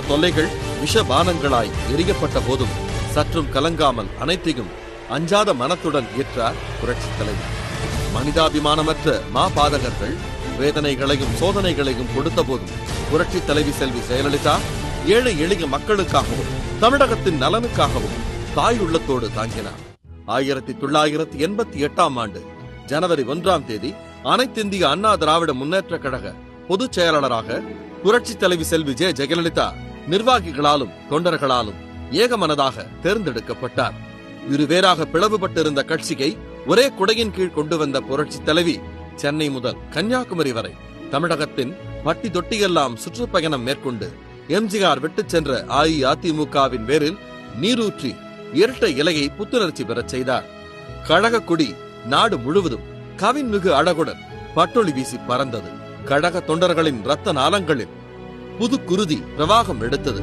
தொல்லைகள் விஷபானங்களாய் எரியப்பட்ட போதும் சற்றும் கலங்காமல் அனைத்தையும் அஞ்சாத மனத்துடன் ஏற்றார் புரட்சி தலைவர். மனிதாபிமானமற்ற மாபாதகர்கள் வேதனைகளையும் சோதனைகளையும் கொடுத்த போதும் புரட்சி தலைவி செல்வி ஜெயலலிதா ஏழை எளிய மக்களுக்காகவும் தமிழகத்தின் நலனுக்காகவும் தாய் உள்ளத்தோடு தாங்கினார். 1988 ஜனவரி 1 அனைத்திந்திய அண்ணா திராவிட முன்னேற்ற கழக பொதுச் செயலாளராக புரட்சி தலைவி செல்வி ஜெயலலிதா நிர்வாகிகளாலும் தொண்டர்களாலும் ஏகமனதாக தேர்ந்தெடுக்கப்பட்டார். இருவேறாக பிளவுபட்டிருந்த கட்சியை ஒரே குடையின் கீழ் கொண்டு வந்த புரட்சி தலைவி சென்னை முதல் கன்னியாகுமரி வரை தமிழகத்தின் பட்டி தொட்டியெல்லாம் சுற்றுப்பயணம் மேற்கொண்டு எம்ஜிஆர் விட்டுச் சென்ற அஇஅதிமுகவின் பேரில் நீரூற்றி இரட்டை இலையை புத்துணர்ச்சி பெறச் செய்தார். கழக கொடி நாடு முழுவதும் கவின்மிகு அழகுடன் பட்டொளி வீசி பறந்தது. கழக தொண்டர்களின் இரத்த நாளங்களில் புது குருதி பிரவாகம் எடுத்தது.